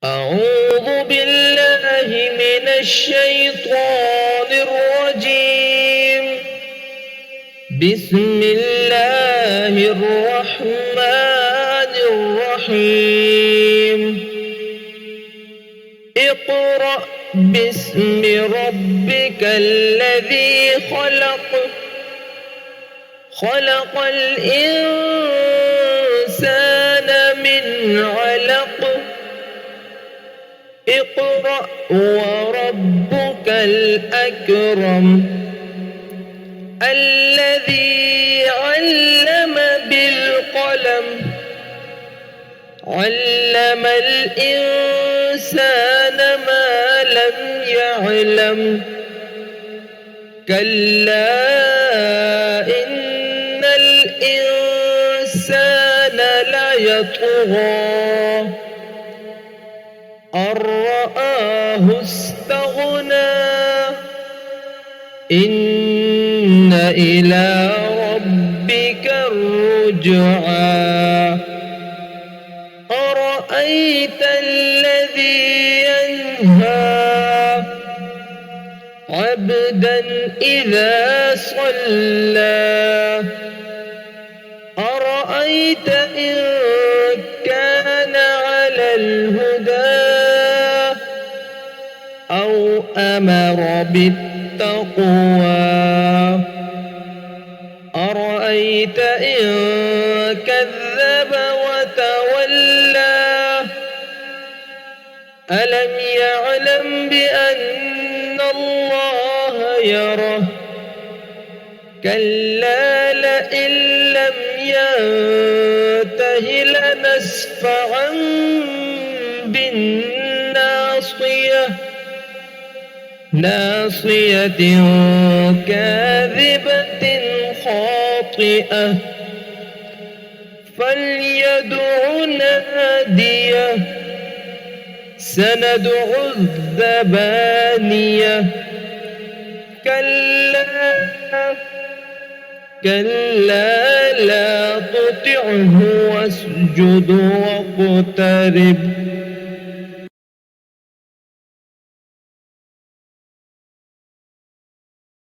أعوذ بالله من الشيطان الرجيم. بسم الله الرحمن الرحيم. اقرأ باسم ربك الذي خلق. خلق الإنسان من علق. اقرأ وربك الأكرم الذي علم بالقلم. علم الإنسان ما لم يعلم. كلا إن الإنسان ليطغى أن رآه استغنى. إن إلى ربك الرجعى. أرأيت الذي ينهى عبدا إذا صلى. أرأيت إن كان على الهدى أو أمر بالتقوى. أرأيت إن كذب وتولى. ألم يعلم بأن الله يره. كلا لئن لم ينته لنسفعا بالناصية. ناصية كاذبة خاطئة. فليدع ناديه. سندع الزبانية. كلا لا تطعه واسجد واقترب.